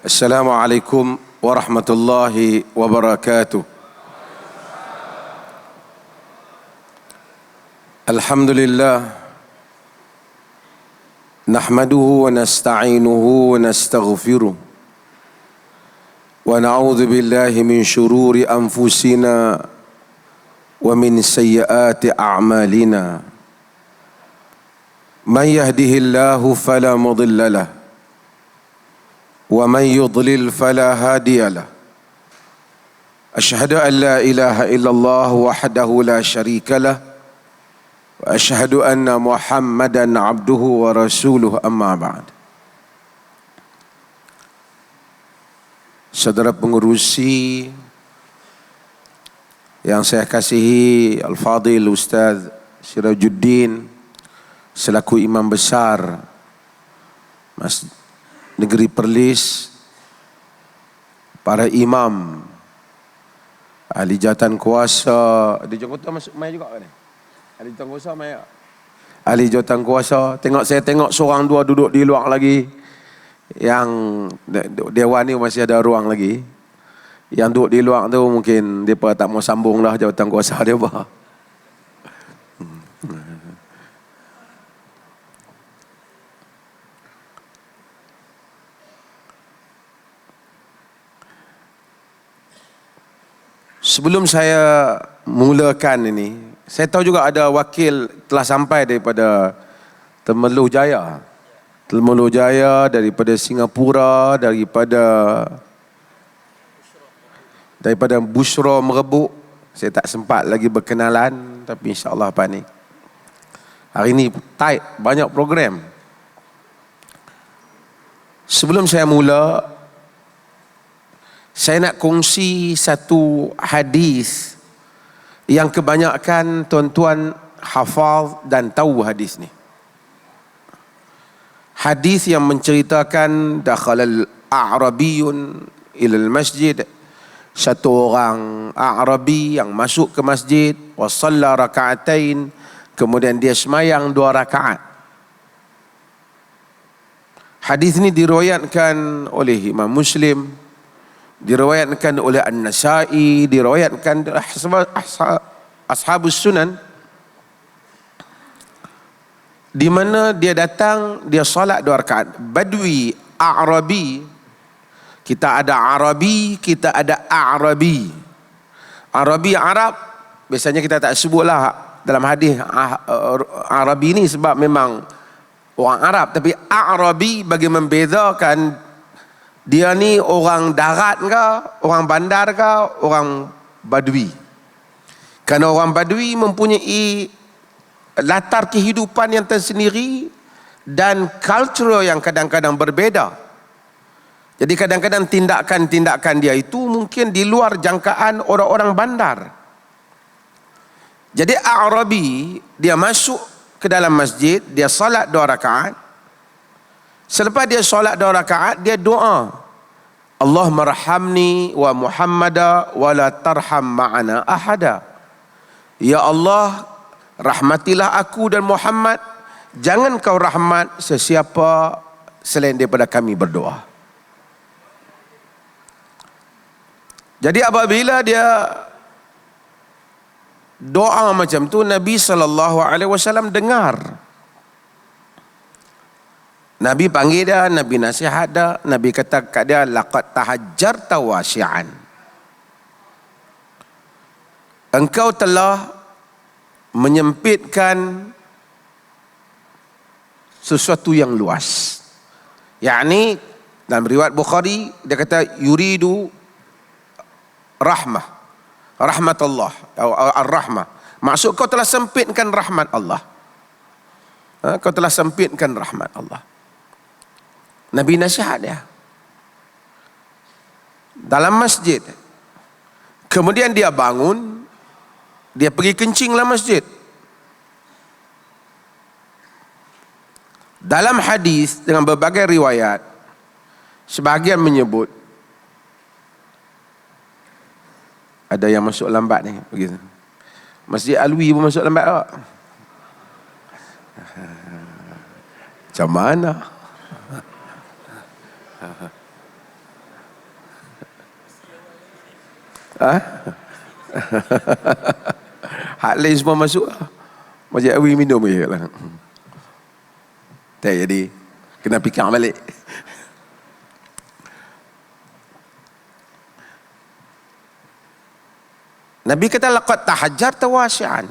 Assalamualaikum warahmatullahi wabarakatuh. Alhamdulillah, nahmaduhu wa nasta'inuhu wa nastaghfiruh wa na'udzu billahi min syururi anfusina wa min sayyiati a'malina. Man yahdihillahu fala mudilla lahu wa man yudlil fala hadiya lahu. Asyhadu an la ilaha illallah wahdahu la syarika lah wa asyhadu anna Muhammadan abduhu wa rasuluh, amma ba'd. Saudara pengurusi yang saya kasihi, Al-Fadhil Ustaz Sirajuddin selaku Imam Besar Negeri Perlis, para imam, ahli jawatan kuasa, ada jawatan masuk mai juga kan? Ahli jawatan kuasa mai tak? Ahli jawatan kuasa, saya tengok seorang dua duduk di luar lagi. Yang dewan ni masih ada ruang lagi. Yang duduk di luar tu mungkin depa tak mau sambung lah jawatan kuasa dia apa. Sebelum saya mulakan ini, saya tahu juga ada wakil telah sampai daripada Temerloh Jaya. Temerloh Jaya daripada Singapura, daripada Bushra Merebuk. Saya tak sempat lagi berkenalan, tapi insya-Allah apa ni. Hari ini tight, banyak program. Sebelum saya mula, saya nak kongsi satu hadis yang kebanyakan tuan-tuan hafal dan tahu hadis ni. Hadis yang menceritakan dakhalal a'rabiyun ilal masjid, satu orang A'rabi yang masuk ke masjid, wa shalla raka'atain, kemudian dia sembahyang 2 rakaat. Hadis ni diriwayatkan oleh Imam Muslim, diriwayatkan oleh An-Nasa'i, diriwayatkan Ashabus Sunan, di mana dia datang, dia solat 2 rakaat. Badui, A'rabi, kita ada Arabi, kita ada A'rabi. Arabi Arab, biasanya kita tak sebutlah dalam hadis Arabi ni sebab memang orang Arab, tapi A'rabi bagi membezakan dia ni orang darat ke, orang bandar ke, orang badui. Kerana orang badui mempunyai latar kehidupan yang tersendiri dan kultur yang kadang-kadang berbeza. Jadi kadang-kadang tindakan-tindakan dia itu mungkin di luar jangkaan orang-orang bandar. Jadi A'rabi, dia masuk ke dalam masjid, dia salat 2 rakaat. Selepas dia solat 2 rakaat, dia doa, Allah marhamni wa Muhammada wa la tarham ma'ana ahada. Ya Allah, rahmatilah aku dan Muhammad, jangan kau rahmat sesiapa selain daripada kami berdoa. Jadi apabila dia doa macam tu, Nabi SAW dengar. Nabi panggil dia, Nabi nasihat dia, Nabi kata kat dia, laqad tahajjarta wasi'an. Engkau telah menyempitkan sesuatu yang luas. Yakni dalam riwayat Bukhari dia kata yuridu rahmah, rahmatullah, ar-rahmah. Maksud kau telah sempitkan rahmat Allah. Kau telah sempitkan rahmat Allah. Nabi nasihat dia dalam masjid. Kemudian dia bangun, dia pergi kencing dalam masjid. Dalam hadis dengan berbagai riwayat, sebahagian menyebut ada yang masuk lambat ni, begitu. Masjid Alwi pun masuk lambat tak? Macam mana? Ha? Hak lain semua masuk lah. Masjid Awi minum je lah. Tak jadi. Kena fikir balik. Nabi kata laqad tahajjarta wasi'an.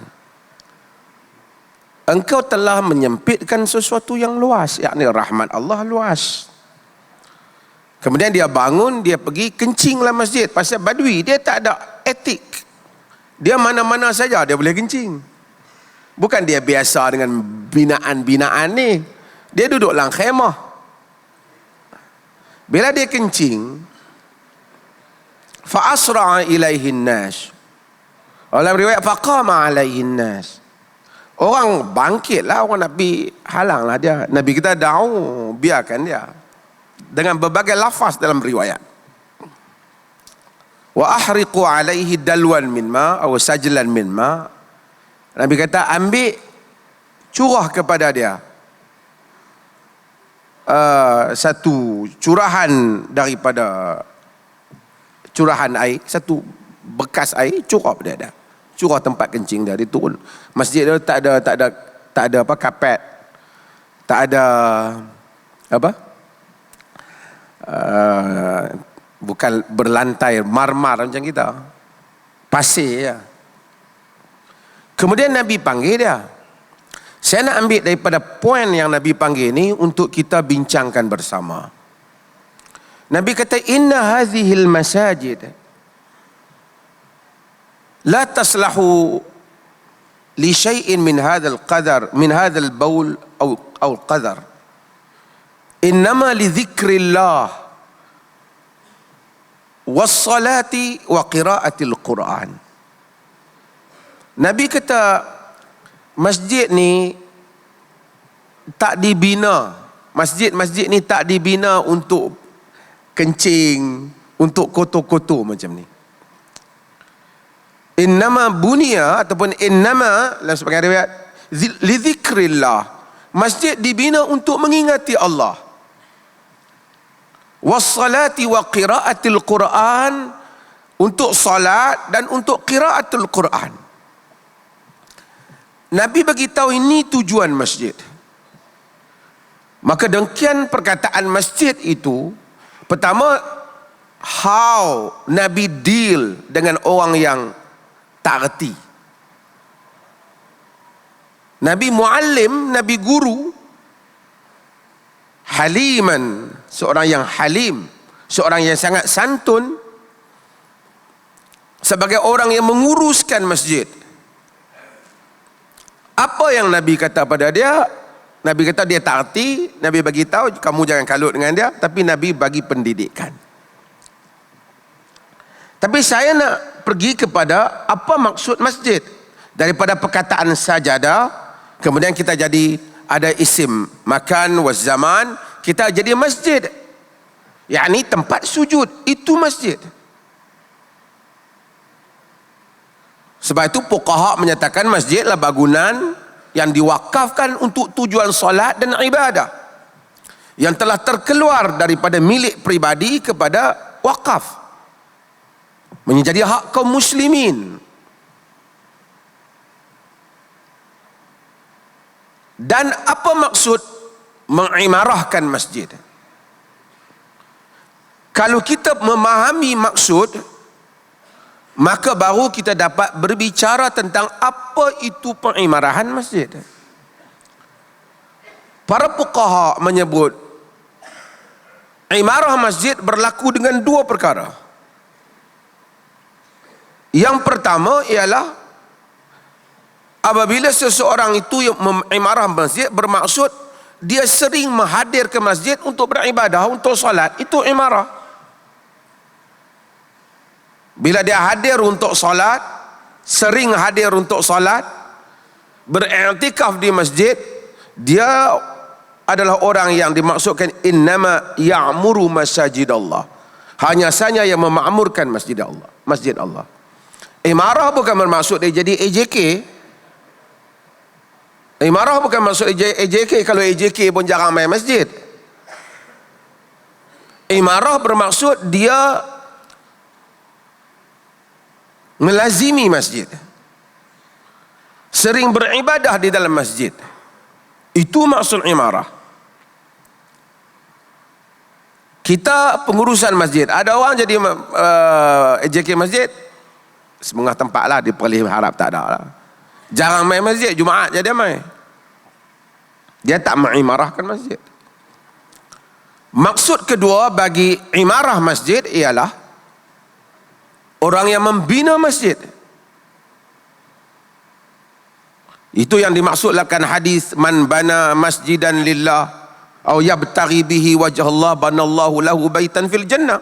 Engkau telah menyempitkan sesuatu yang luas, yakni rahmat Allah luas. Kemudian dia bangun, dia pergi kencinglah masjid. Pasal Badui dia tak ada etik. Dia mana-mana saja dia boleh kencing. Bukan dia biasa dengan binaan-binaan ni. Dia duduk dalam khemah. Bila dia kencing, fa asra'a ilaihi an-nas. Dalam riwayat faqama alaihi an-nas. Orang bangkitlah, orang Nabi halanglah dia. Nabi kita da'u, biarkan dia. Dengan berbagai lafaz dalam riwayat. Wa ahriqu alaihi dalwan min ma atau sajlan min ma. Nabi kata ambil, curah kepada dia satu curahan daripada curahan air, satu bekas air, curah dia dah. Curah tempat kencing dia turun. Masjid dia tak ada apa kapet. Tak ada apa? Bukan berlantai marmar macam kita. Pasir ya. Kemudian Nabi panggil dia. Saya nak ambil daripada poin yang Nabi panggil ni untuk kita bincangkan bersama. Nabi kata inna hazihil masajid la taslahu li syai'in min hadzal qadar min hadzal baul aw qadar. Innama li dzikrillah was salati wa qiraatil Quran. Nabi kata masjid ni tak dibina. Masjid-masjid ni tak dibina untuk kencing, untuk kotor-kotor macam ni. Innama bunia ataupun innama dalam sebagian riwayat li dzikrillah. Masjid dibina untuk mengingati Allah. Wassalati wa qiraatil Quran, untuk salat dan untuk qiraatul Quran. Nabi bagi tahu ini tujuan masjid. Maka demikian perkataan masjid itu, pertama how Nabi deal dengan orang yang tak reti. Nabi muallim, Nabi guru, haliman, seorang yang halim, seorang yang sangat santun, sebagai orang yang menguruskan masjid. Apa yang Nabi kata pada dia? Nabi kata dia tak reti, Nabi bagi tahu kamu jangan kalut dengan dia, tapi Nabi bagi pendidikan. Tapi saya nak pergi kepada apa maksud masjid. Daripada perkataan sajadah, kemudian kita jadi ada isim makan wa zaman, kita jadi masjid. Yakni tempat sujud, itu masjid. Sebab itu fuqaha menyatakan masjid adalah bangunan yang diwakafkan untuk tujuan solat dan ibadah, yang telah terkeluar daripada milik pribadi kepada wakaf, menjadi hak kaum muslimin. Dan apa maksud mengimarahkan masjid? Kalau kita memahami maksud, maka baru kita dapat berbicara tentang apa itu pengimarahan masjid. Para fuqaha menyebut imarah masjid berlaku dengan dua perkara. Yang pertama ialah apabila seseorang itu yang mengimarah masjid, bermaksud dia sering menghadir ke masjid untuk beribadah, untuk solat, itu imarah. Bila dia hadir untuk solat, sering hadir untuk solat, beriktikaf di masjid, dia adalah orang yang dimaksudkan innama ya'muru masajidallah. Hanya saja yang memakmurkan masjid Allah. Masjid Allah. Imarah bukan bermaksud dia jadi AJK. Imarah bukan maksud AJK, kalau AJK pun jarang main masjid. Imarah bermaksud dia melazimi masjid, sering beribadah di dalam masjid. Itu maksud imarah. Kita pengurusan masjid. Ada orang jadi AJK masjid, setengah tempat lah, dia perlih harap tak ada lah. Jarang main masjid, Jumaat je dia main. Dia tak mengimarahkan masjid. Maksud kedua bagi imarah masjid ialah orang yang membina masjid. Itu yang dimaksudkan hadis man bana masjidan lillah aw yabtaghi bihi wajh Allah banallahu lahu baitan fil jannah.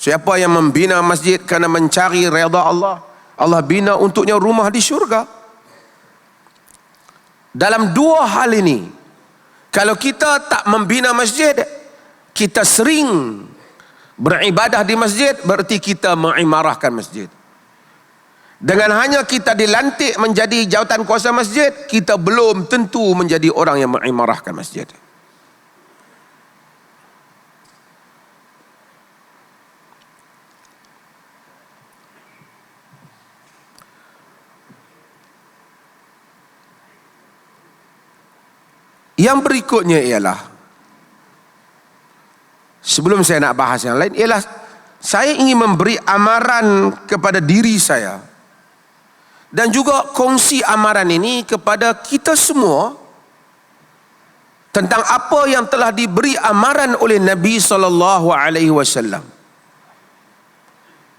Siapa yang membina masjid kerana mencari redha Allah, Allah bina untuknya rumah di syurga. Dalam dua hal ini, kalau kita tak membina masjid, kita sering beribadah di masjid, berarti kita mengimarahkan masjid. Dengan hanya kita dilantik menjadi jawatan kuasa masjid, kita belum tentu menjadi orang yang mengimarahkan masjid. Yang berikutnya ialah, sebelum saya nak bahas yang lain, ialah saya ingin memberi amaran kepada diri saya dan juga kongsi amaran ini kepada kita semua tentang apa yang telah diberi amaran oleh Nabi SAW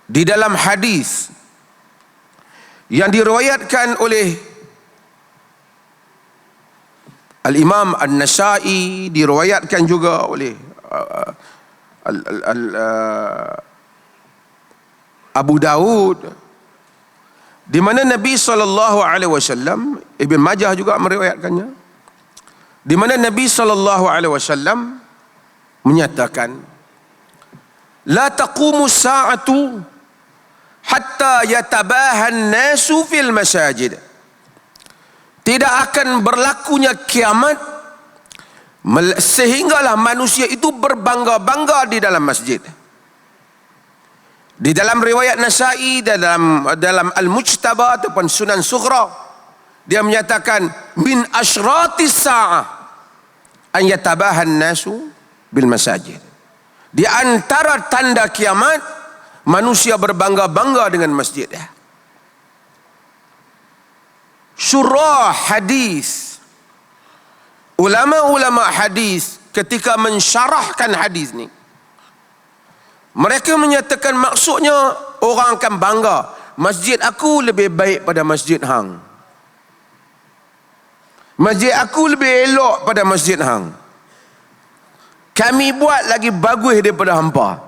di dalam hadis yang diriwayatkan oleh Al-Imam An-Nasa'i, diriwayatkan juga oleh Abu Daud, di mana Nabi SAW, Ibn Majah juga meriwayatkannya, di mana Nabi SAW menyatakan, la taqumu sa'atu hatta yatabaha an-nasu fil masajid. Tidak akan berlakunya kiamat sehinggalah manusia itu berbangga-bangga di dalam masjid. Di dalam riwayat Nasa'i, dalam Al-Mujtaba ataupun Sunan Sughra, dia menyatakan min asyratis sa'ah an yatabaha an-nasu bil masajid. Di antara tanda kiamat, manusia berbangga-bangga dengan masjid. Syurah hadis, ulama-ulama hadis ketika mensyarahkan hadis ni, mereka menyatakan maksudnya orang akan bangga, masjid aku lebih baik pada masjid hang, masjid aku lebih elok pada masjid hang, kami buat lagi bagus daripada hampa,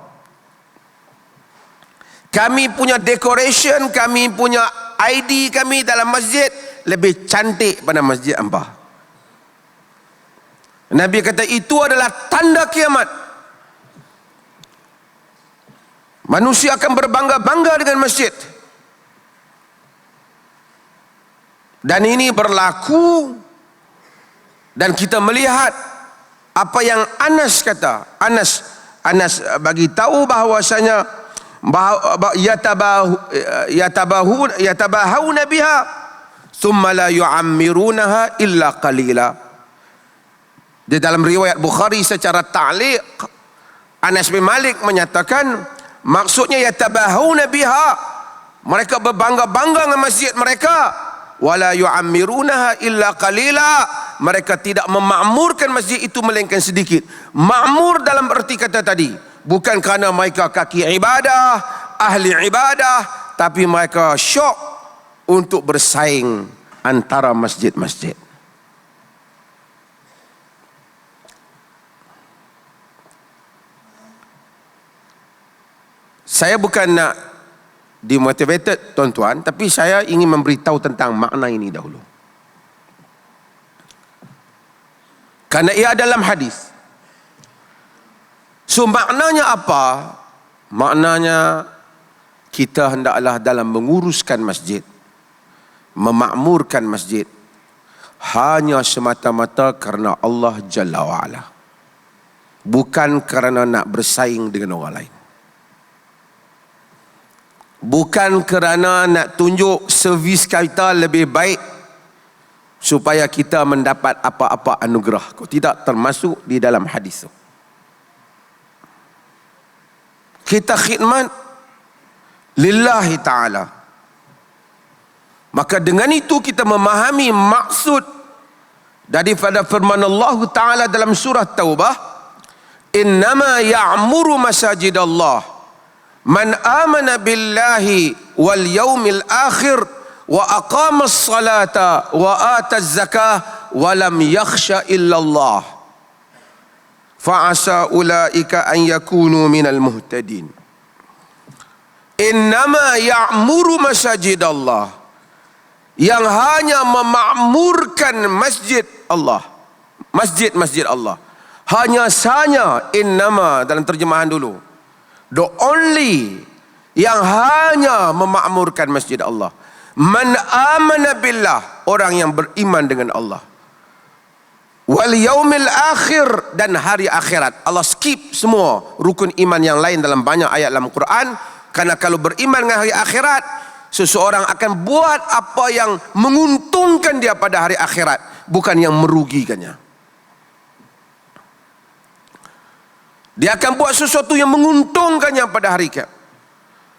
kami punya decoration, kami punya ID kami dalam masjid lebih cantik pada masjid hampa. Nabi kata itu adalah tanda kiamat. Manusia akan berbangga-bangga dengan masjid. Dan ini berlaku, dan kita melihat apa yang Anas kata. Anas bagi tahu bahawasanya yatabahuna biha thumma la yu'ammirunaha illa qalila. Di dalam riwayat Bukhari secara ta'liq, Anas bin Malik menyatakan maksudnya yatabahuna biha, mereka berbangga-bangga dengan masjid mereka, wala yu'ammirunaha illa qalila, mereka tidak memakmurkan masjid itu melainkan sedikit. Makmur dalam erti kata tadi bukan kerana mereka kaki ibadah, ahli ibadah, tapi mereka syok untuk bersaing antara masjid-masjid. Saya bukan nak demotivated tuan-tuan, tapi saya ingin memberitahu tentang makna ini dahulu. Karena ia dalam hadis. So maknanya apa? Maknanya kita hendaklah dalam menguruskan masjid, memakmurkan masjid, hanya semata-mata kerana Allah Jalla wa'ala, bukan kerana nak bersaing dengan orang lain. Bukan kerana nak tunjuk servis kita lebih baik supaya kita mendapat apa-apa anugerah. Kau tidak termasuk di dalam hadis. Kita khidmat lillahi ta'ala. Maka dengan itu kita memahami maksud daripada firman Allah Ta'ala dalam surah Taubah, innama ya'muru masajidallah man amana billahi wal yaumil akhir wa aqama as-salata wa ata az-zakah wa lam yakhsha illallah fa'asa ulaika an yakunu minal muhtadin. Innama ya'muru masajidallah, yang hanya memakmurkan masjid Allah, masjid-masjid Allah, hanya sahaja, innama dalam terjemahan dulu, the only, yang hanya memakmurkan masjid Allah, man amana billah, orang yang beriman dengan Allah, wal yaumil akhir, dan hari akhirat. Allah skip semua rukun iman yang lain dalam banyak ayat dalam Quran, karena kalau beriman dengan hari akhirat, seseorang akan buat apa yang menguntungkan dia pada hari akhirat, bukan yang merugikannya. Dia akan buat sesuatu yang menguntungkannya pada hari akhirat.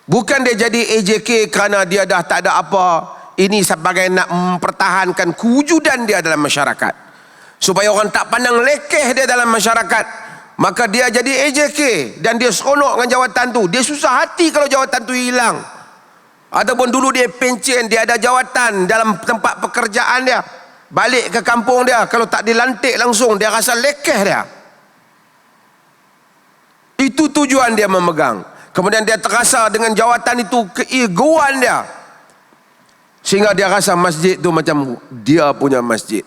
Bukan dia jadi AJK kerana dia dah tak ada apa. Ini sebagai nak mempertahankan kewujudan dia dalam masyarakat, supaya orang tak pandang lekeh dia dalam masyarakat. Maka dia jadi AJK dan dia seronok dengan jawatan tu. Dia susah hati kalau jawatan tu hilang. Ataupun dulu dia pencen, dia ada jawatan dalam tempat pekerjaan dia, balik ke kampung dia, kalau tak dilantik langsung, dia rasa lekeh dia. Itu tujuan dia memegang. Kemudian dia terasa dengan jawatan itu keegoan dia, sehingga dia rasa masjid itu macam dia punya masjid.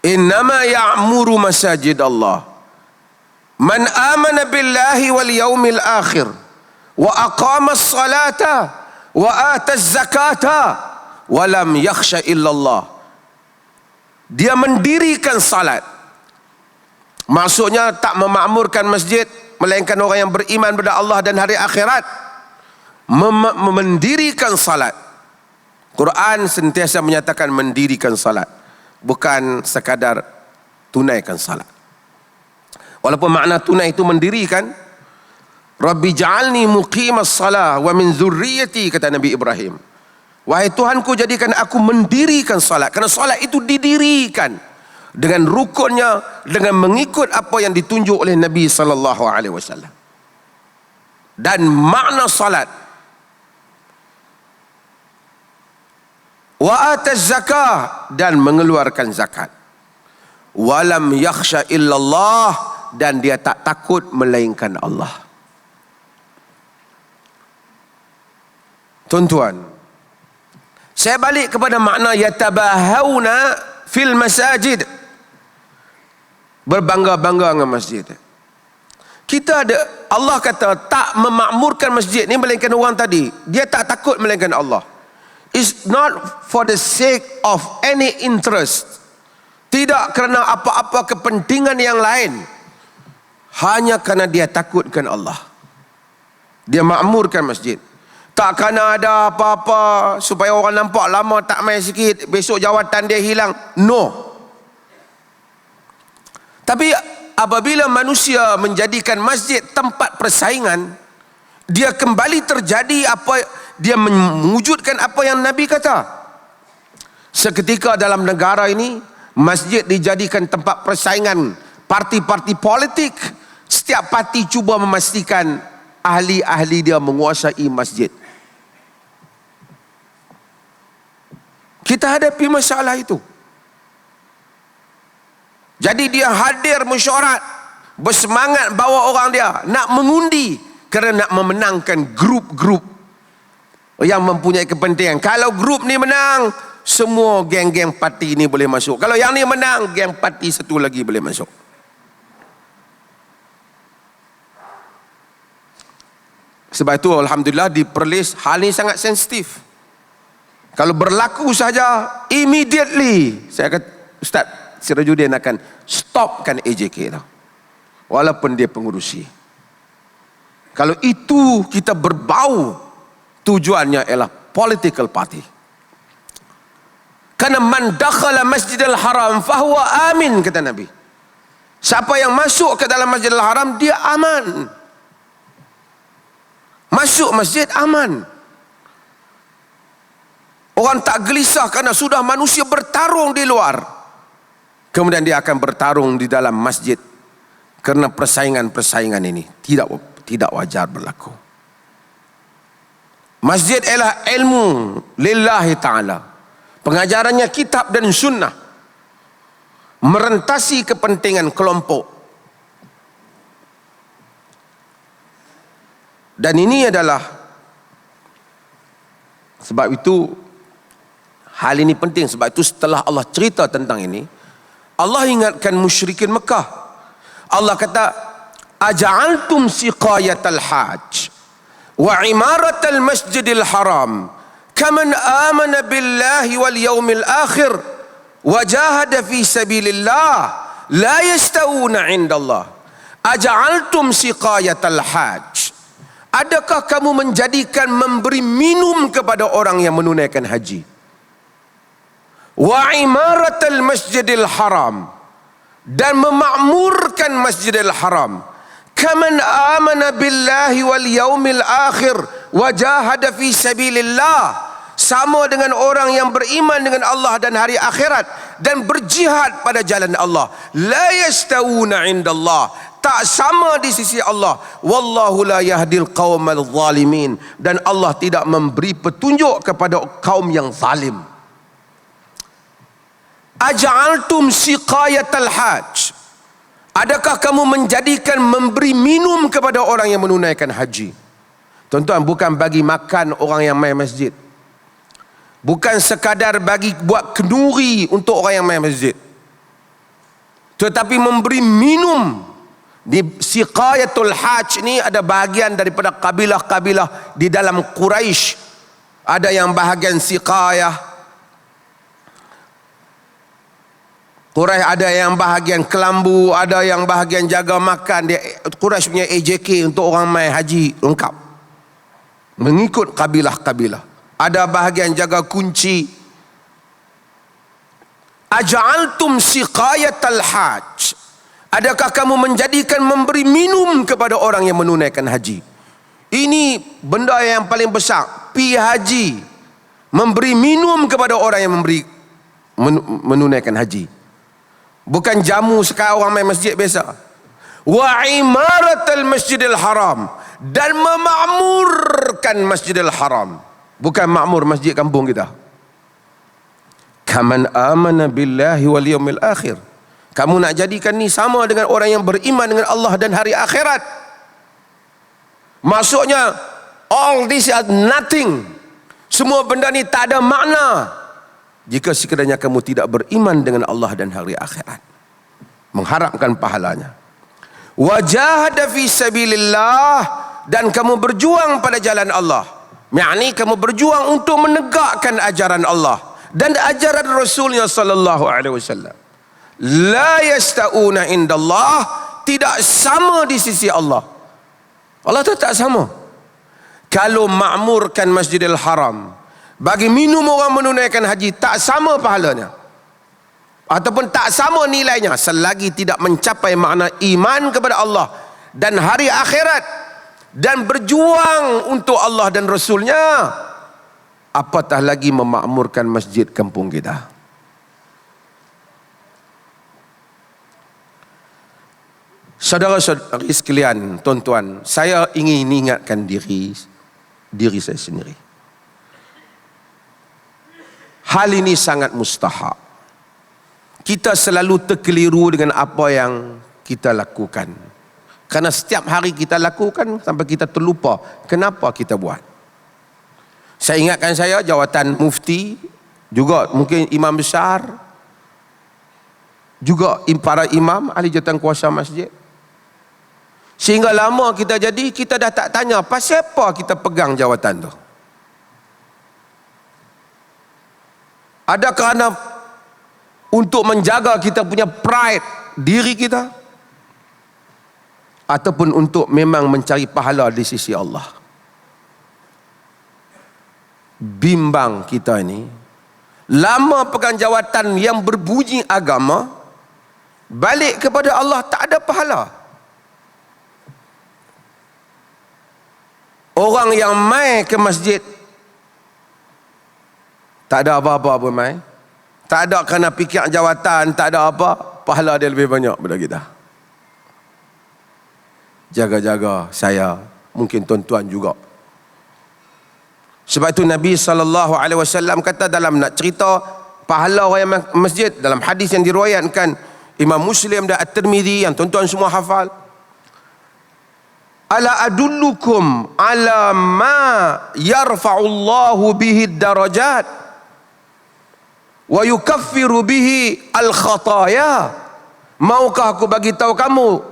Innama ya'muru masajid Allah man amana billahi wal yaumil akhir wa aqama as-salata wa ata az-zakata wa lam yakhsha illallah. Dia mendirikan salat, maksudnya tak memakmurkan masjid melainkan orang yang beriman kepada Allah dan hari akhirat. Mendirikan salat, Quran sentiasa menyatakan mendirikan salat, bukan sekadar tunaikan salat. Walaupun makna tunai itu mendirikan. Rabbi ja'alni muqimas salah wa min zurriyati, kata Nabi Ibrahim. Wahai Tuhanku, jadikan aku mendirikan salat. Kerana salat itu didirikan dengan rukunnya, dengan mengikut apa yang ditunjuk oleh Nabi SAW. Dan makna salat, wa ataz zakah, dan mengeluarkan zakat. Walam yakhsha illallah, dan dia tak takut melainkan Allah. Tuan-tuan, saya balik kepada makna yatabahawna fil masajid, berbangga-bangga dengan masjid. Kita ada, Allah kata tak memakmurkan masjid ni melainkan orang tadi, dia tak takut melainkan Allah. It's not for the sake of any interest, tidak kerana apa-apa kepentingan yang lain, hanya kerana dia takutkan Allah. Dia makmurkan masjid. Tak kerana ada apa-apa supaya orang nampak lama tak main sikit, besok jawatan dia hilang. No. Tapi apabila manusia menjadikan masjid tempat persaingan, dia kembali terjadi apa, dia mewujudkan apa yang Nabi kata. Seketika dalam negara ini, masjid dijadikan tempat persaingan parti-parti politik. Setiap parti cuba memastikan ahli-ahli dia menguasai masjid. Kita hadapi masalah itu. Jadi dia hadir mesyuarat, bersemangat bawa orang dia, nak mengundi kerana nak memenangkan grup-grup yang mempunyai kepentingan. Kalau grup ni menang, semua geng-geng parti ni boleh masuk. Kalau yang ni menang, geng parti satu lagi boleh masuk. Sebab itu alhamdulillah di Perlis hal ini sangat sensitif. Kalau berlaku saja, immediately saya kata Ustaz Sirajuddin akan stopkan AJK tu, walaupun dia pengurusi. Kalau itu kita berbau, tujuannya ialah political party. Karena man dakhala masjidil haram fahuwa amin, kata Nabi. Siapa yang masuk ke dalam masjidil haram, dia aman. Masuk masjid aman. Orang tak gelisah kerana sudah manusia bertarung di luar. Kemudian dia akan bertarung di dalam masjid. Kerana persaingan-persaingan ini tidak wajar berlaku. Masjid ialah ilmu lillahi ta'ala. Pengajarannya kitab dan sunnah. Merentasi kepentingan kelompok. Dan ini adalah, sebab itu hal ini penting. Sebab itu setelah Allah cerita tentang ini, Allah ingatkan musyrikin Mekah. Allah kata, aja'altum siqayatal hajj wa imaratal masjidil haram kaman amana billahi wal yawmil akhir wa jahada fi sabilillah la yastawuna indallah. Aja'altum siqayatal hajj, adakah kamu menjadikan memberi minum kepada orang yang menunaikan haji, wa imaratal masjidil haram, dan memakmurkan masjidil haram, kaman amana billahi wal yaumil akhir wa jahada fi sabilillah, sama dengan orang yang beriman dengan Allah dan hari akhirat dan berjihad pada jalan Allah. La yastawuna indallah, tak sama di sisi Allah. Wallahu la yahdil qaumal zalimin, dan Allah tidak memberi petunjuk kepada kaum yang zalim. Aja'altum siqayatal hajj, adakah kamu menjadikan memberi minum kepada orang yang menunaikan haji? Tuan-tuan, bukan bagi makan orang yang main masjid, bukan sekadar bagi buat kenduri untuk orang yang main masjid, tetapi memberi minum. Di siqayatul hajj ni ada bahagian daripada kabilah-kabilah di dalam Quraisy. Ada yang bahagian siqayah Quraisy, ada yang bahagian kelambu, ada yang bahagian jaga makan. Dia Quraisy punya AJK untuk orang main haji lengkap, mengikut kabilah-kabilah. Ada bahagian jaga kunci. Aja'altum siqayatal hajj, adakah kamu menjadikan memberi minum kepada orang yang menunaikan haji? Ini benda yang paling besar. Pi haji, memberi minum kepada orang yang menunaikan haji. Bukan jamu sekarang orang main masjid biasa. Wa imaratal masjidil haram, dan memakmurkan masjidil haram. Bukan makmur masjid kampung kita. Kaman amana billahi wal yawmil akhir, kamu nak jadikan ni sama dengan orang yang beriman dengan Allah dan hari akhirat. Maksudnya all this is nothing. Semua benda ni tak ada makna jika sekiranya kamu tidak beriman dengan Allah dan hari akhirat, mengharapkan pahalanya. Wajahada fi sabilillah, dan kamu berjuang pada jalan Allah. Yakni kamu berjuang untuk menegakkan ajaran Allah dan ajaran Rasulnya sallallahu alaihi wasallam. La yastauna indallah, tidak sama di sisi Allah. Allah tak sama. Kalau makmurkan Masjidil Haram, bagi minum orang menunaikan haji, tak sama pahalanya, ataupun tak sama nilainya selagi tidak mencapai makna iman kepada Allah dan hari akhirat dan berjuang untuk Allah dan Rasulnya, apatah lagi memakmurkan masjid kampung kita. Saudara-saudari sekalian, tuan-tuan, saya ingin ingatkan diri saya sendiri. Hal ini sangat mustahak. Kita selalu terkeliru dengan apa yang kita lakukan. Karena setiap hari kita lakukan sampai kita terlupa kenapa kita buat. Saya ingatkan jawatan mufti, juga mungkin imam besar, juga para imam, ahli jawatan kuasa masjid. Sehingga lama kita jadi, kita dah tak tanya pasal apa kita pegang jawatan tu. Ada kerana untuk menjaga kita punya pride diri kita, ataupun untuk memang mencari pahala di sisi Allah. Bimbang kita ini, lama pegang jawatan yang berbunyi agama, balik kepada Allah tak ada pahala. Orang yang mai ke masjid tak ada apa-apa pun mai, tak ada kerana fikir jawatan, tak ada apa, pahala dia lebih banyak daripada kita. Jaga-jaga saya, mungkin tuan-tuan juga. Sebab itu Nabi SAW kata dalam nak cerita pahala orang yang masjid, dalam hadis yang diriwayatkan Imam Muslim dan At-Tirmidzi yang tuan-tuan semua hafal, ala adullukum ala ma yarfa'ullahu bihi darajat wa yukaffiru bihi al-khataya. Maukah aku bagi tahu kamu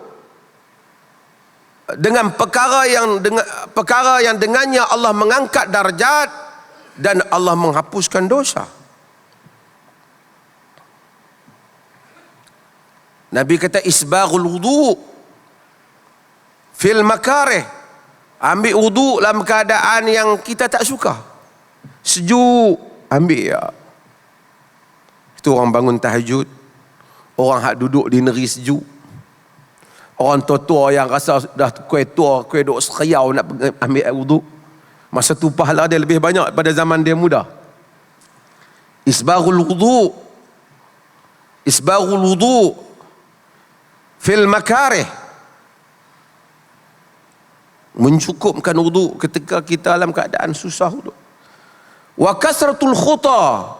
dengan perkara yang dengannya Allah mengangkat darjat dan Allah menghapuskan dosa. Nabi kata isbaghul wudu fil makarih, ambil wudu dalam keadaan yang kita tak suka, sejuk, ambil ya. Itu orang bangun tahajud, orang hak duduk di negeri sejuk, orang tua-tua yang rasa dah kuih tua, kuih duk sekriau nak ambil air wudu. Masa tu pahala dia lebih banyak pada zaman dia muda. Isbaghul wudu, isbaghul wudu fil makarih, mencukupkan wudu ketika kita dalam keadaan susah wudu. Wa kasratul khuta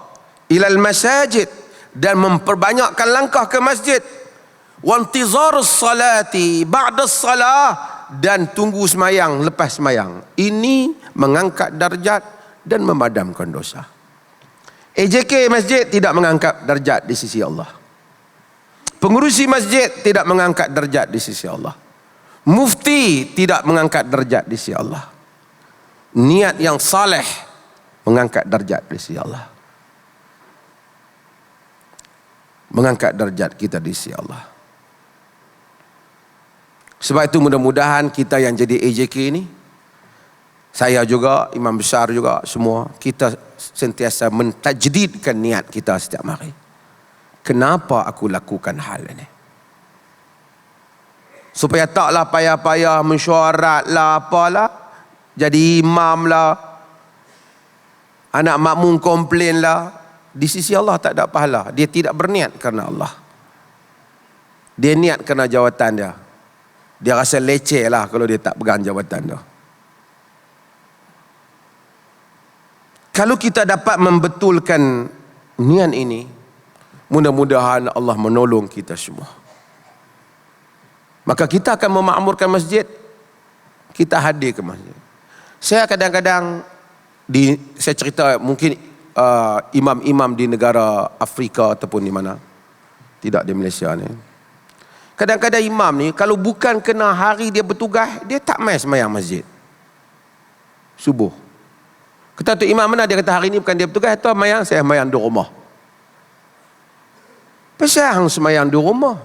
ilal masajid, dan memperbanyakkan langkah ke masjid. Wa intizarus salati ba'da salah, dan tunggu semayang lepas semayang. Ini mengangkat darjat dan memadamkan dosa. AJK masjid tidak mengangkat darjat di sisi Allah. Pengurusi masjid tidak mengangkat darjat di sisi Allah. Mufti tidak mengangkat darjat di sisi Allah. Niat yang saleh mengangkat darjat di sisi Allah. Mengangkat darjat kita di sisi Allah. Sebab itu mudah-mudahan kita yang jadi AJK ini, saya juga, imam besar juga, semua kita sentiasa mentajdidkan niat kita setiap hari. Kenapa aku lakukan hal ini? Supaya taklah payah-payah mesyuarat lah, apalah, jadi imam lah, anak makmum komplain lah. Di sisi Allah tak ada pahala. Dia tidak berniat kerana Allah, dia niat kerana jawatan dia. Dia rasa leceh lah kalau dia tak pegang jawatan tu. Kalau kita dapat membetulkan niat ini, mudah-mudahan Allah menolong kita semua. Maka kita akan memakmurkan masjid, kita hadir ke masjid. Saya kadang-kadang saya cerita mungkin imam-imam di negara Afrika ataupun di mana, tidak di Malaysia ni. Kadang-kadang imam ni kalau bukan kena hari dia bertugas, dia tak mai sembahyang masjid subuh. Kata tu imam mana, dia kata hari ni bukan dia bertugas, tu sembahyang, saya sembahyang di rumah. Pasal hang sembahyang di rumah?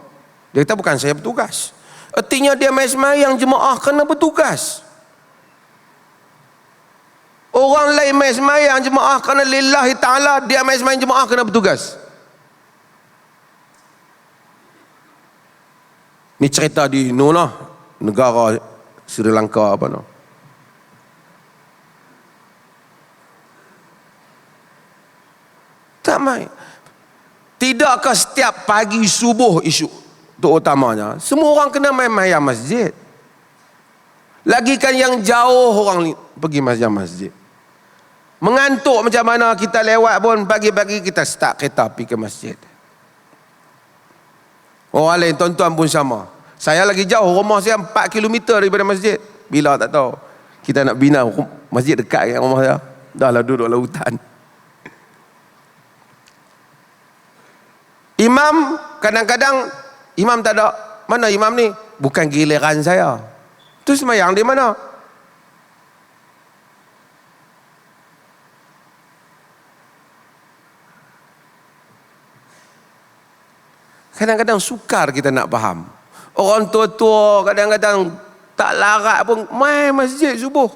Dia kata bukan saya bertugas. Artinya dia mai sembahyang jemaah kena bertugas. Orang lain mai sembahyang jemaah kerana lillahi ta'ala, dia mai sembahyang jemaah kena bertugas. Ni cerita di negara Sri Lanka apa no. Tak mai. Tidakkah setiap pagi subuh isu terutamanya, semua orang kena mai masjid? Lagikan yang jauh orang pergi masjid. Mengantuk macam mana kita lewat pun, pagi-pagi kita start kereta pergi ke masjid. Orang lain tuan-tuan pun sama. Saya lagi jauh, rumah saya 4 km daripada masjid. Bila tak tahu. Kita nak bina masjid dekat dengan rumah saya. Dah lah duduk dalam hutan. Imam kadang-kadang imam tak ada. Mana imam ni? Bukan giliran saya. Tu sembahyang di mana? Kadang-kadang sukar kita nak faham. Orang tua-tua kadang-kadang tak larat pun mai masjid subuh.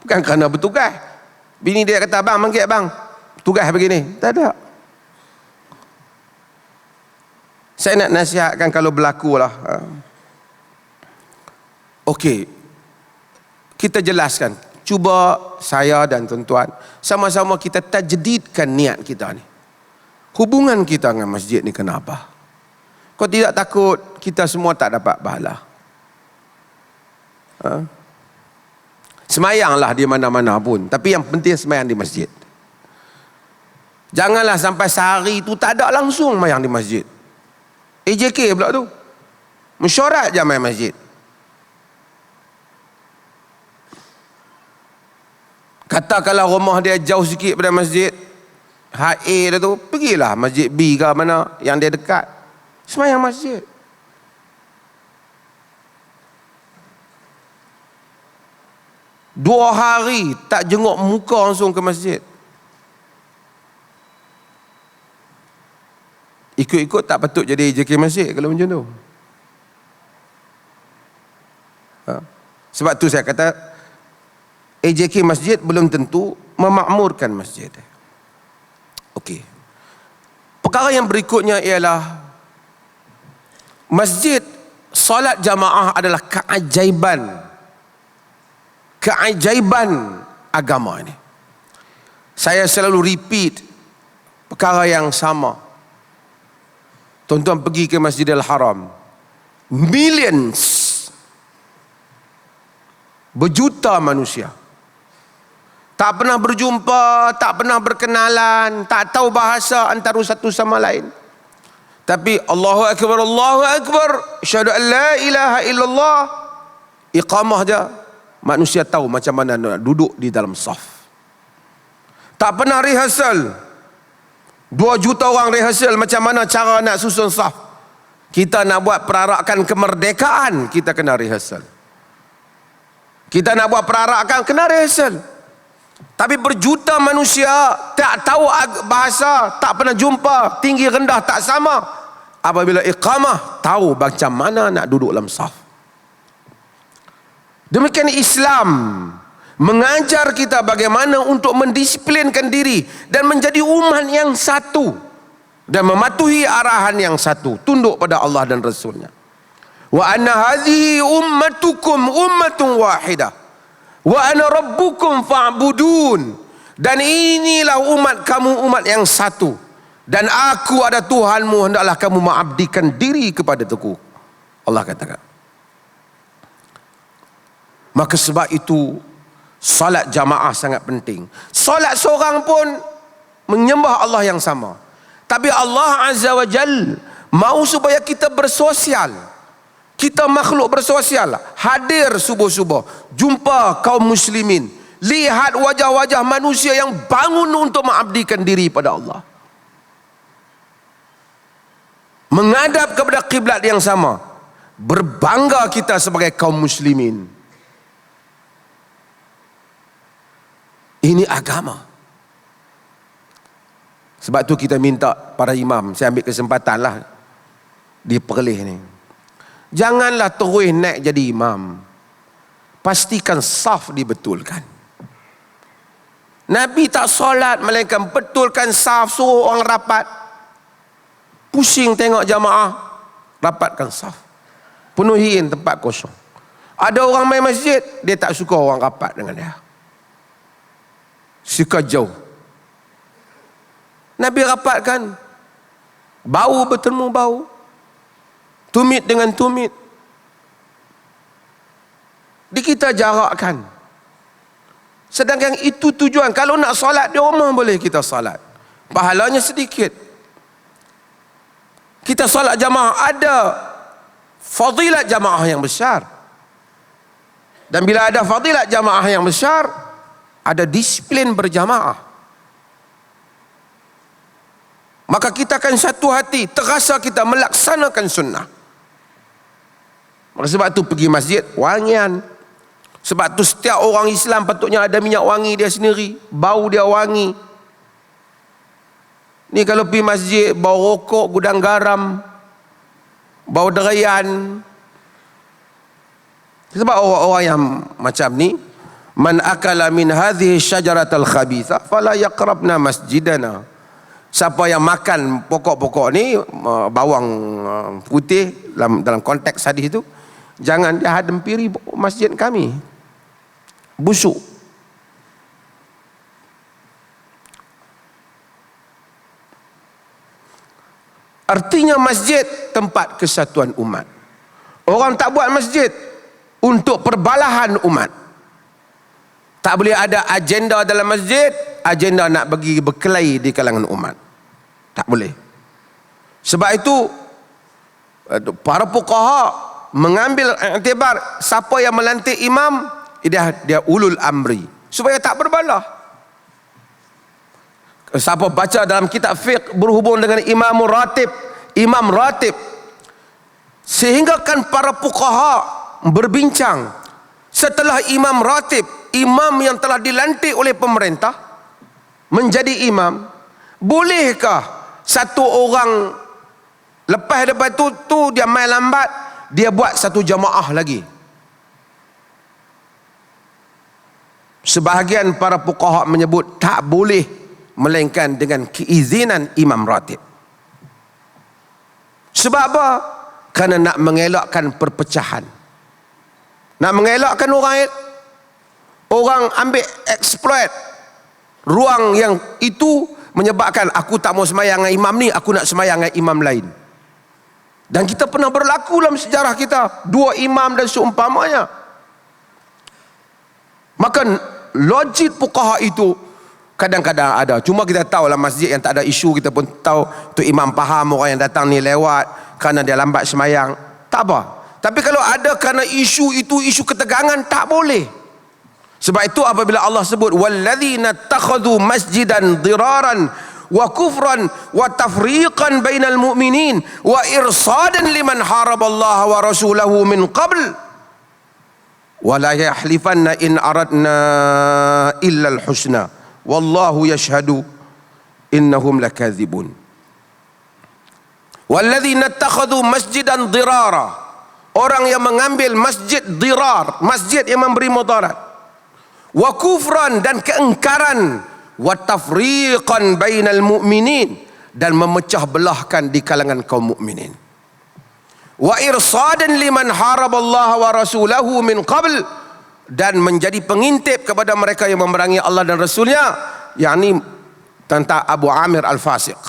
Bukan kerana bertugas. Bini dia kata, bang, manggil bang, tugas begini. Tak ada. Saya nak nasihatkan kalau berlaku lah. Okey, kita jelaskan. Cuba saya dan tuan-tuan sama-sama kita tajdidkan niat kita ni. Hubungan kita dengan masjid ni kenapa? Kau tidak takut kita semua tak dapat pahala? Semayanglah di mana-mana pun, tapi yang penting semayang di masjid. Janganlah sampai sehari tu tak ada langsung semayang di masjid. AJK pula tu, mesyuarat je main masjid. Kata kalau rumah dia jauh sikit pada masjid A dia tu, pergilah masjid B ke mana yang dia dekat, semayang masjid. Dua hari tak jenguk muka langsung ke masjid. Ikut-ikut tak patut jadi JK masjid kalau macam tu. Sebab tu saya kata AJK masjid belum tentu memakmurkan masjid. Okey. Perkara yang berikutnya ialah masjid solat jamaah adalah keajaiban agama ini. Saya selalu repeat perkara yang sama. Tuan-tuan pergi ke Masjidil Haram, millions, berjuta manusia, tak pernah berjumpa, tak pernah berkenalan, tak tahu bahasa antara satu sama lain, tapi Allahu Akbar, asyhadu an la ilaha illallah, iqamah je, manusia tahu macam mana nak duduk di dalam saf. Tak pernah rehearsal. 2 juta orang rehearsal macam mana cara nak susun saf. Kita nak buat perarakan kemerdekaan, kita kena rehearsal. Kita nak buat perarakan, kena rehearsal. Tapi berjuta manusia tak tahu bahasa, tak pernah jumpa, tinggi rendah tak sama. Apabila iqamah, tahu macam mana nak duduk dalam saf. Demikian Islam mengajar kita bagaimana untuk mendisiplinkan diri dan menjadi umat yang satu dan mematuhi arahan yang satu, tunduk pada Allah dan Rasulnya. Wa anna hadhihi ummatukum ummatun wahidah wa ana rabbukum fa'budun. Dan inilah umat kamu, umat yang satu, dan aku ada Tuhanmu, hendaklah kamu mengabdikan diri kepada Tuhan. Allah katakan. Maka sebab itu salat jamaah sangat penting. Salat seorang pun menyembah Allah yang sama, tapi Allah Azza wa Jal mahu supaya kita bersosial. Kita makhluk bersosial. Hadir subuh-subuh, jumpa kaum muslimin, lihat wajah-wajah manusia yang bangun untuk mengabdikan diri pada Allah, menghadap kepada kiblat yang sama. Berbangga kita sebagai kaum muslimin. Ini agama. Sebab tu kita minta para imam, saya ambil kesempatan lah di Perlis ni, janganlah terus naik jadi imam, pastikan saf dibetulkan. Nabi tak solat melainkan betulkan saf, suruh orang rapat. Pusing tengok jamaah, rapatkan saf, penuhiin tempat kosong. Ada orang main masjid, dia tak suka orang rapat dengan dia, suka jauh. Nabi rapatkan, bau bertemu bau, tumit dengan tumit. Di kita jarakkan. Sedangkan itu tujuan. Kalau nak solat di rumah boleh kita solat, pahalanya sedikit. Kita solat jamaah, ada fadilat jamaah yang besar. Dan bila ada fadilat jamaah yang besar, ada disiplin berjamaah. Maka kita akan satu hati, terasa kita melaksanakan sunnah. Maka sebab tu pergi masjid wangian. Sebab tu setiap orang Islam patutnya ada minyak wangi dia sendiri, bau dia wangi. Ni kalau pergi masjid bau rokok, gudang garam, bau derayan. Sebab orang-orang yang macam ni, man akala min hadhihi syajaratal khabitha fala yaqrabna masjidana. Siapa yang makan pokok-pokok ni, bawang putih dalam konteks hadis itu, jangan dia hampiri masjid kami. Busuk. Artinya masjid tempat kesatuan umat. Orang tak buat masjid untuk perbalahan umat. Tak boleh ada agenda dalam masjid, agenda nak bagi berkelahi di kalangan umat. Tak boleh. Sebab itu para fuqaha mengambil iktibar siapa yang melantik imam, dia ulul amri, supaya tak berbalah. Siapa baca dalam kitab fiqh berhubung dengan imam ratib, sehingga kan para fuqaha berbincang, setelah imam ratib, imam yang telah dilantik oleh pemerintah menjadi imam, bolehkah satu orang lepas daripada tu dia main lambat, dia buat satu jamaah lagi? Sebahagian para fuqaha menyebut tak boleh, melainkan dengan keizinan imam ratib. Sebab apa? Kerana nak mengelakkan perpecahan, nak mengelakkan orang ambil exploit ruang yang itu, menyebabkan aku tak mau semayang dengan imam ni, aku nak semayang dengan imam lain. Dan kita pernah berlaku dalam sejarah kita, dua imam dan seumpamanya. Maka logik fuqaha itu kadang-kadang ada. Cuma kita tahu lah masjid yang tak ada isu, kita pun tahu tu imam faham orang yang datang ni lewat kerana dia lambat semayang, tak apa. Tapi kalau ada kerana isu itu, isu ketegangan, tak boleh. Sebab itu apabila Allah sebut walladzina takhadhu masjidan diraran wa kufran wa tafriqan bainal mu'minin wa irsadan liman haraballaha wa rasulahu min qabl wa la yahlifanna in aradna illa al-husna wallahu yashhadu innahum lakadzibun. Walladzina takhadhu masjidan dirara, orang yang mengambil masjid dirar, masjid yang memberi mudarat, wa kufran, dan keengkaran, wa tafriqan bainal mu'minin, dan memecah belahkan di kalangan kaum mukminin, wa irsadan liman haraballaha wa rasulahu min qabl, dan menjadi pengintip kepada mereka yang memerangi Allah dan Rasulnya, yakni tentang Abu Amir Al-Fasiq.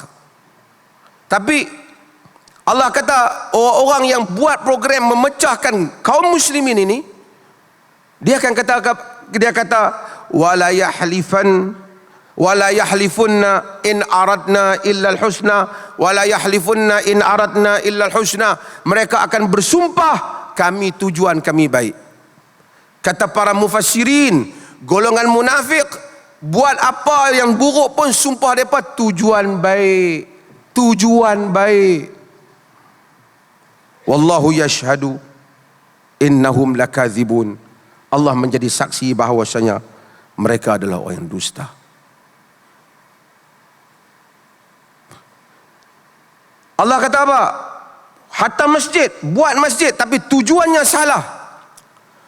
Tapi Allah kata orang-orang yang buat program memecahkan kaum muslimin ini, dia kata wala yahlifunna in aradna illa al-husna wala yahlifunna in aradna illa al-husna. Mereka akan bersumpah kami tujuan kami baik. Kata para mufassirin, golongan munafik buat apa yang buruk pun sumpah mereka tujuan baik, tujuan baik. Wallahu yashhadu innahum lakadzibun. Allah menjadi saksi bahawasanya mereka adalah orang yang dusta. Allah kata apa? Hatta masjid, buat masjid tapi tujuannya salah.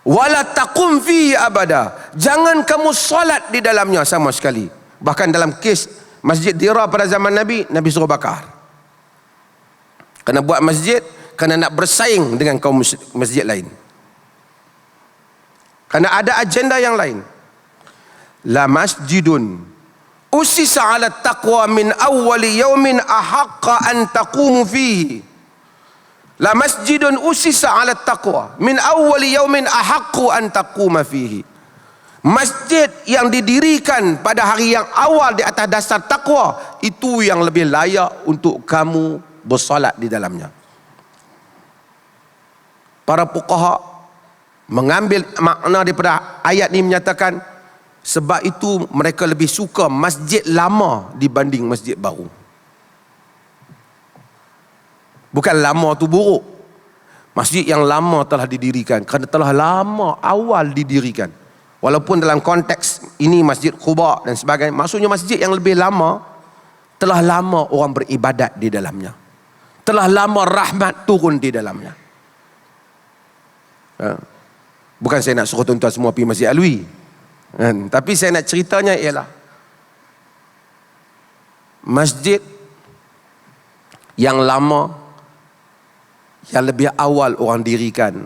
Wala taqum fihi abada, jangan kamu solat di dalamnya sama sekali. Bahkan dalam kes masjid Dira pada zaman Nabi, Nabi suruh bakar. Kerana buat masjid, kerana nak bersaing dengan kaum masjid lain, kerana ada agenda yang lain. La masjidun usisa ala taqwa min awwali yaumin ahaqqa an taqumu fihi. La masjidun usisa ala taqwa min awwali yaumin ahaqqu an taquma fihi. Masjid yang didirikan pada hari yang awal di atas dasar takwa, itu yang lebih layak untuk kamu bersolat di dalamnya. Para fuqaha mengambil makna daripada ayat ini, menyatakan sebab itu mereka lebih suka masjid lama dibanding masjid baru. Bukan lama tu buruk, masjid yang lama telah didirikan kerana telah lama awal didirikan. Walaupun dalam konteks ini Masjid Quba dan sebagainya, maksudnya masjid yang lebih lama, telah lama orang beribadat di dalamnya, Telah lama rahmat turun di dalamnya. Bukan saya nak suruh tuan-tuan semua pergi Masjid Alwi, tapi saya nak ceritanya ialah masjid yang lama, yang lebih awal orang dirikan,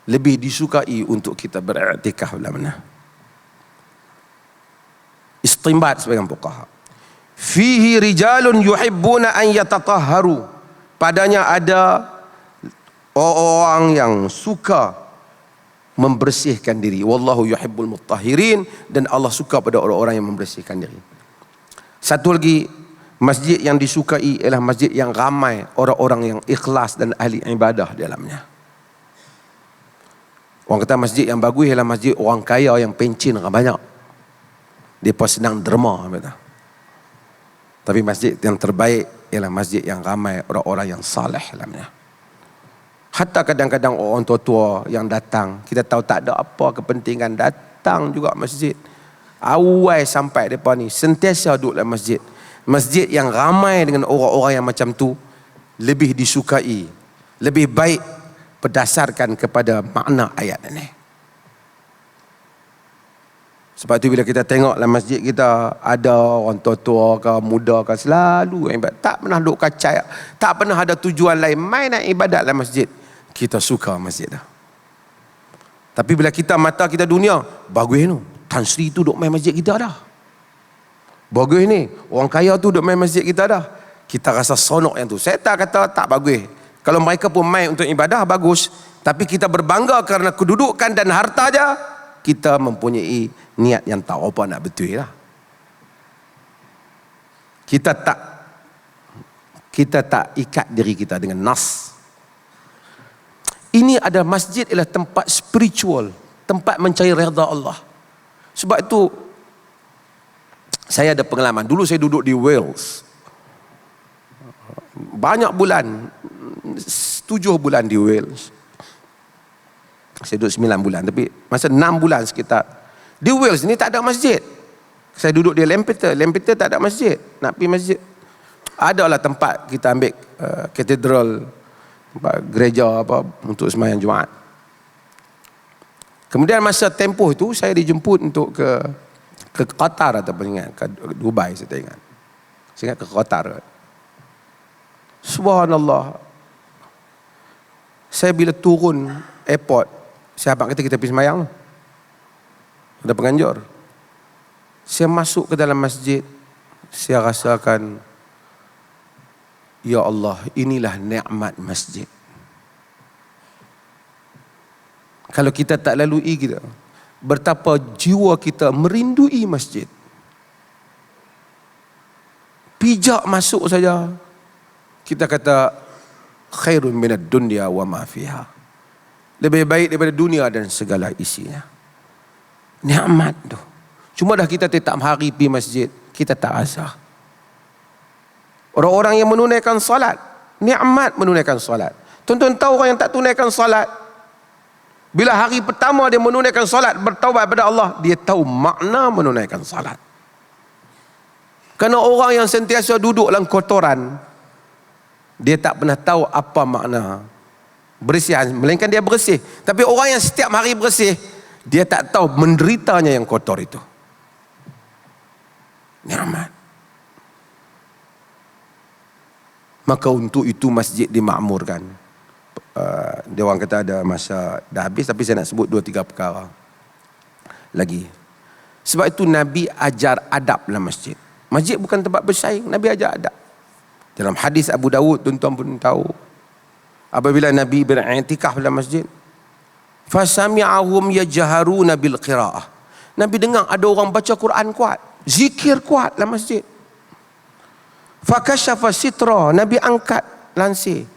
lebih disukai untuk kita beriktikaf dalam mana. Istinbat sebagian fuqaha, fihi rijalun yuhibbuna an yatatahharu, padanya ada orang yang suka membersihkan diri. Wallahu yuhibbul mutahhirin, dan Allah suka pada orang-orang yang membersihkan diri. Satu lagi, masjid yang disukai ialah masjid yang ramai orang-orang yang ikhlas dan ahli ibadah di dalamnya. Orang kata masjid yang bagus ialah masjid orang kaya yang pencin banyak, mereka senang derma. Tapi masjid yang terbaik ialah masjid yang ramai orang-orang yang saleh dalamnya. Hatta kadang-kadang orang tua-tua yang datang, kita tahu tak ada apa kepentingan, datang juga masjid. Awal sampai mereka ni sentiasa duduk dalam masjid. Masjid yang ramai dengan orang-orang yang macam tu lebih disukai, lebih baik berdasarkan kepada makna ayat ini. Sebab tu bila kita tengok dalam masjid kita ada orang tua-tua ke muda ke, selalu ibadat, tak pernah duduk kacai, tak pernah ada tujuan lain, main nak ibadat dalam masjid. Kita suka masjid dah. Tapi bila kita mata kita dunia, bagus tu, Tan Sri tu duduk main masjid kita dah. Bagus ni, orang kaya tu duduk main masjid kita dah. Kita rasa sonok yang tu. Saya tak kata tak bagus. Kalau mereka pun main untuk ibadah, bagus. Tapi kita berbangga kerana kedudukan dan harta je, kita mempunyai niat yang tak apa nak betul lah. Kita tak ikat diri kita dengan nas. Ini adalah masjid ialah tempat spiritual, tempat mencari redha Allah. Sebab itu saya ada pengalaman. Dulu saya duduk di Wales. Banyak bulan, 7 bulan di Wales. Saya duduk 9 bulan, tapi masa 6 bulan sekitar di Wales ni tak ada masjid. Saya duduk di Lampeter. Lampeter tak ada masjid. Nak pergi masjid, adalah tempat kita ambil katedral, tempat gereja apa untuk sembahyang Jumaat. Kemudian masa tempoh itu saya dijemput untuk ke Qatar ataupun ingat ke Dubai, saya tak ingat. Saya ingat ke Qatar. Subhanallah. Saya bila turun airport, sahabat kata kita pergi sembahyang. Ada penganjur. Saya masuk ke dalam masjid, saya rasakan, ya Allah, inilah nikmat masjid. Kalau kita tak lalui kita, betapa jiwa kita merindui masjid. Pijak masuk saja, kita kata khairun minad dunya wa ma fiha. Lebih baik daripada dunia dan segala isinya. Nikmat tu. Cuma dah kita tetap hari pergi masjid, kita tak rasa. Orang-orang yang menunaikan salat, nikmat menunaikan salat. Tuan-tuan tahu orang yang tak tunaikan salat, bila hari pertama dia menunaikan salat, bertaubat kepada Allah, dia tahu makna menunaikan salat. Kerana orang yang sentiasa duduk dalam kotoran, dia tak pernah tahu apa makna bersihan, melainkan dia bersih. Tapi orang yang setiap hari bersih, dia tak tahu menderitanya yang kotor itu. Nikmat. Maka untuk itu masjid dimakmurkan. Dia orang kata ada masa dah habis, tapi saya nak sebut 2-3 perkara lagi. Sebab itu Nabi ajar adab dalam masjid. Masjid bukan tempat bersaing, Nabi ajar adab. Dalam hadis Abu Dawud, tuan-tuan pun tahu, apabila Nabi beriktikaf dalam masjid, fasami'ahum yajharuna bil qiraah. Nabi dengar ada orang baca Quran kuat, zikir kuat dalam masjid. Fakashafa sitra, Nabi angkat lansir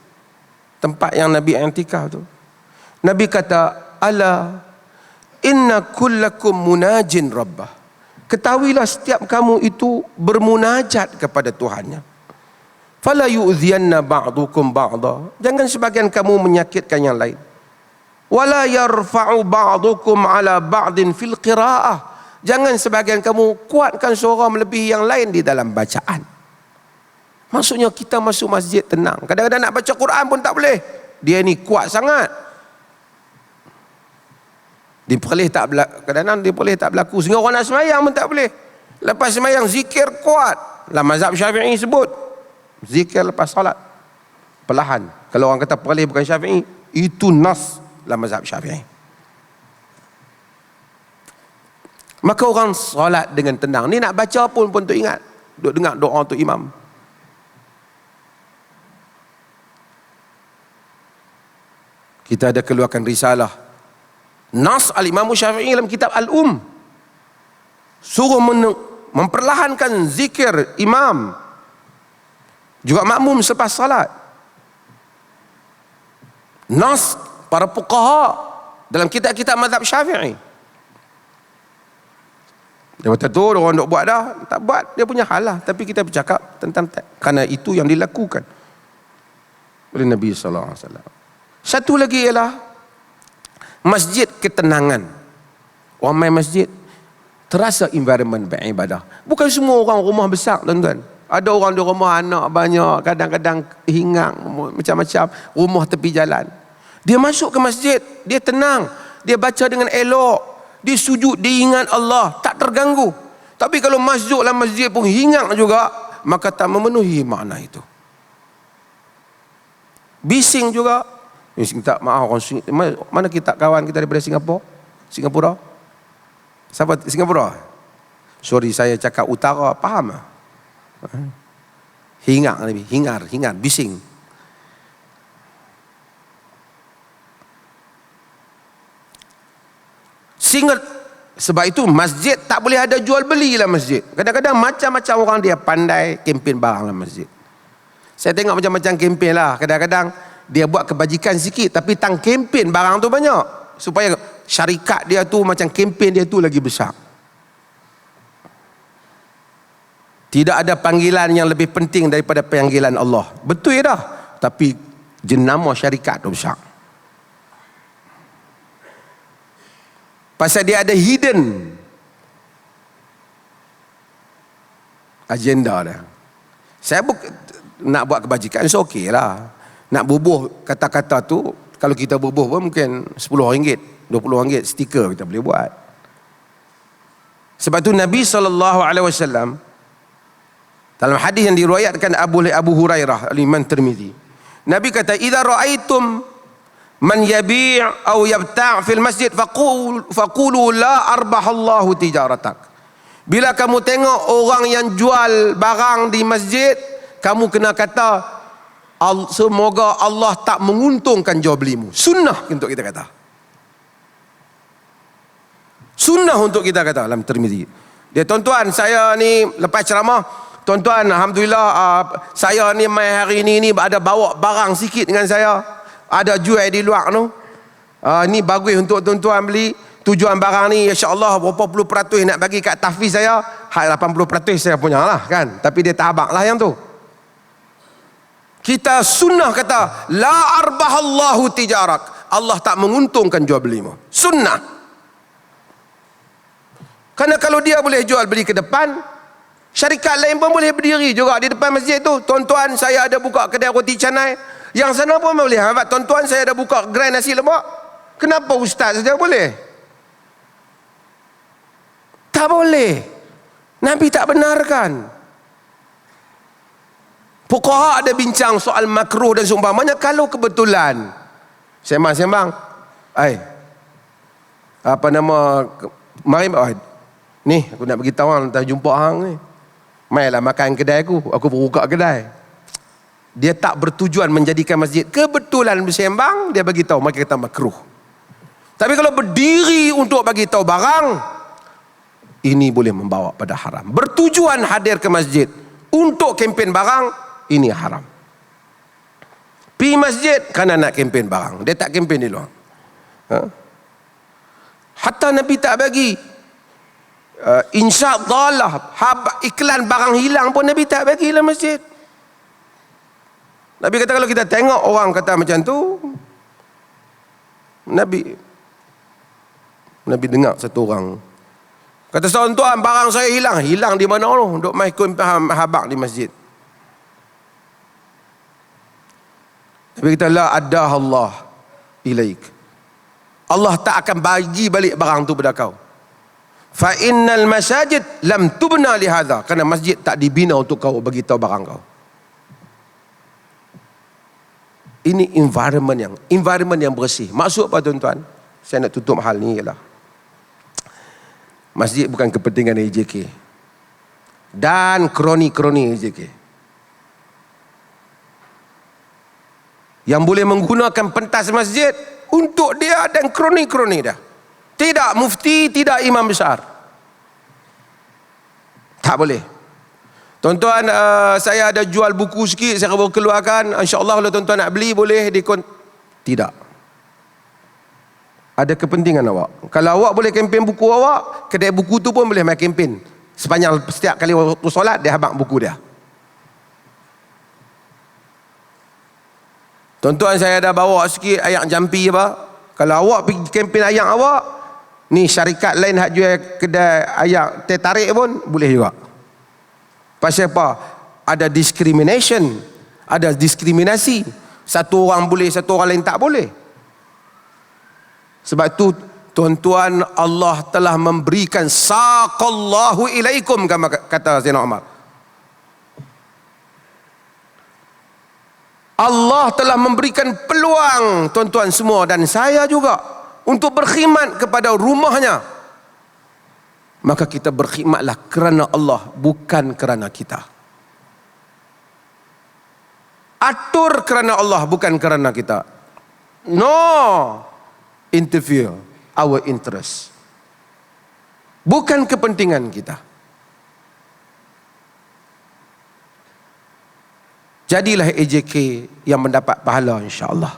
tempat yang Nabi i'tikaf tu. Nabi kata, ala inna kullakum munajin rabbah. Ketahuilah setiap kamu itu bermunajat kepada Tuhannya. Fala yu'dhiyanna ba'dukum ba'da. Jangan sebagian kamu menyakitkan yang lain. Wala yarfa'u ba'dukum ala ba'din fil qira'ah. Jangan sebagian kamu kuatkan suara melebihi yang lain di dalam bacaan. Maksudnya kita masuk masjid tenang. Kadang-kadang nak baca Quran pun tak boleh. Dia ni kuat sangat. Kadang-kadang dia boleh tak berlaku. Sehingga orang nak semayang pun tak boleh. Lepas semayang zikir kuat. Dalam mazhab Syafi'i sebut zikir lepas salat perlahan. Kalau orang kata perlih bukan Syafi'i, itu nas dalam mazhab Syafi'i. Maka orang solat dengan tenang. Ni nak baca pun tu ingat. Duk dengar doa untuk imam. Kita ada keluarkan risalah nas al-Imam Syafi'i dalam kitab Al-Um. Suruh memperlahankan zikir imam. Juga makmum selepas salat. Nas para fuqaha dalam kitab-kitab mazhab Syafi'i. Dia kata tu orang nak buat dah, tak buat, dia punya hal lah. Tapi kita bercakap tentang kerana itu yang dilakukan oleh Nabi sallallahu alaihi wasallam. Satu lagi ialah masjid ketenangan. Orang main masjid terasa environment beribadah. Bukan semua orang rumah besar, tuan-tuan. Ada orang di rumah anak banyak, kadang-kadang hingang, macam-macam, rumah tepi jalan. Dia masuk ke masjid, dia tenang, dia baca dengan elok, dia sujud, dia ingat Allah, tak terganggu. Tapi kalau masuk dalam masjid pun hingang juga, maka tak memenuhi makna itu. Bising juga. Tak maaf orang mana kita kawan kita daripada Singapura? Siapa Singapura? Sorry saya cakap utara, faham tak? Hingar, bising. Sehingga sebab itu masjid tak boleh ada jual beli dalam masjid. Kadang-kadang macam-macam orang dia pandai kempen barang dalam masjid. Saya tengok macam-macam kempen lah. Kadang-kadang dia buat kebajikan sikit tapi tang kempen barang tu banyak supaya syarikat dia tu macam kempen dia tu lagi besar. Tidak ada panggilan yang lebih penting daripada panggilan Allah. Betul ya dah. Tapi jenama syarikat tu besar. Pasal dia ada hidden agenda dia. Saya nak buat kebajikan so okey lah. Nak bubuh kata-kata tu, kalau kita bubuh pun mungkin RM10, RM20 stiker kita boleh buat. Sebab tu Nabi SAW dalam hadis yang diriwayatkan Abu Hurairah Imam Tirmizi, Nabi kata, "Idza ra'aitum man yabi' aw yabta' fil masjid faqulu la arbahallahu tijaratak." Bila kamu tengok orang yang jual barang di masjid, kamu kena kata, semoga Allah tak menguntungkan jual belimu. Sunnah untuk kita kata. Sunnah untuk kita kata dalam Tirmizi. Dia, tuan-tuan, saya ni lepas ceramah, tuan-tuan, alhamdulillah saya ni mai hari ni ada bawa barang sikit dengan saya. Ada jual di luar tu. Ni bagus untuk tuan-tuan beli. Tujuan barang ni insya-Allah berapa puluh peratus nak bagi kat tahfiz saya. Hak 80% saya punya lah kan. Tapi dia tabak lah yang tu. Kita sunnah kata la arbahallahu tijarak. Allah tak menguntungkan jual belimu. Sunnah. Karena kalau dia boleh jual beli ke depan, syarikat lain pun boleh berdiri juga di depan masjid tu. Tuan-tuan, saya ada buka kedai roti canai. Yang sana pun boleh. Tuan-tuan, saya ada buka gerai nasi lemak. Kenapa ustaz saja boleh? Tak boleh. Nabi tak benarkan. Fuqaha ada bincang soal makruh dan seumpamanya. Kalau kebetulan sembang, mari ni aku nak bagi tahu hang, tak jumpa hang ni, mailah makan kedai aku buka kedai. Dia tak bertujuan menjadikan masjid. Kebetulan bersembang, dia bagi tahu, maka kata makruh. Tapi kalau berdiri untuk bagi tahu barang, ini boleh membawa pada haram. Bertujuan hadir ke masjid untuk kempen barang, ini haram. Pergi masjid kerana nak kempen barang. Dia tak kempen di luar. Hatta Nabi tak bagi insya Allah iklan barang hilang pun Nabi tak bagi dalam masjid. Nabi kata kalau kita tengok orang kata macam tu, Nabi dengar satu orang kata, tuan-tuan, barang saya hilang di mana tu? Duk mai habaq di masjid. Nabi kata la addah Allah ilaik. Allah tak akan bagi balik barang tu pada kau. Fa innal masajid lam tubna li hadha, kerana masjid tak dibina untuk kau bagi tahu barang kau. Ini environment yang bersih. Maksud apa tuan-tuan? Saya nak tutup hal ni ialah masjid bukan kepentingan AJK dan kroni-kroni AJK yang boleh menggunakan pentas masjid untuk dia dan kroni-kroni dia. Tidak mufti, tidak imam besar. Tak boleh. Tuan-tuan, saya ada jual buku sikit, saya baru keluarkan. InsyaAllah kalau tuan-tuan nak beli, boleh tidak. Ada kepentingan awak. Kalau awak boleh kempen buku awak, kedai buku tu pun boleh main kempen. Sepanjang setiap kali waktu solat, dia habaq buku dia. Tuan-tuan, saya dah bawa sikit ayat jampi apa. Kalau awak pergi kempen ayat awak, ni syarikat lain hak jual kedai ayat teh tarik pun boleh juga. Pasal apa? Ada discrimination, ada diskriminasi. Satu orang boleh, satu orang lain tak boleh. Sebab tu tuan-tuan, Allah telah memberikan saqallahu ilaikum, kata Sayyidina Umar. Allah telah memberikan peluang tuan-tuan semua dan saya juga untuk berkhidmat kepada rumahnya. Maka kita berkhidmatlah kerana Allah, bukan kerana kita. Atur kerana Allah, bukan kerana kita. No interfere our interest. Bukan kepentingan kita. Jadilah AJK yang mendapat pahala insya-Allah.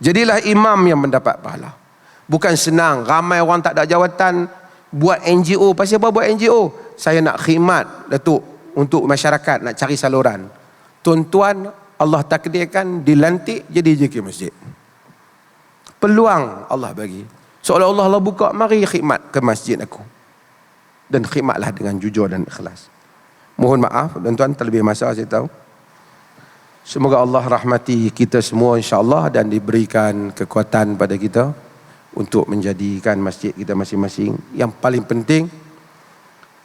Jadilah imam yang mendapat pahala. Bukan senang, ramai orang tak ada jawatan buat NGO. Pasal apa buat NGO? Saya nak khidmat Datuk untuk masyarakat, nak cari saluran. Tuan-tuan, Allah takdirkan dilantik jadi AJK masjid. Peluang Allah bagi. Seolah-olah Allah buka, mari khidmat ke masjid aku. Dan khidmatlah dengan jujur dan ikhlas. Mohon maaf tuan-tuan, terlebih masa saya tahu. Semoga Allah rahmati kita semua insya-Allah dan diberikan kekuatan pada kita untuk menjadikan masjid kita masing-masing. Yang paling penting,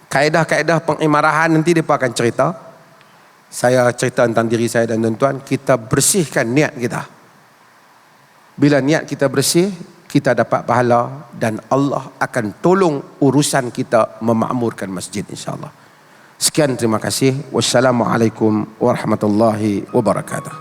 kaedah-kaedah pengimarahan nanti mereka akan cerita. Saya cerita tentang diri saya dan tuan-tuan. Kita bersihkan niat kita. Bila niat kita bersih, kita dapat pahala dan Allah akan tolong urusan kita memakmurkan masjid insya-Allah. Sekian, terima kasih. Wassalamualaikum warahmatullahi wabarakatuh.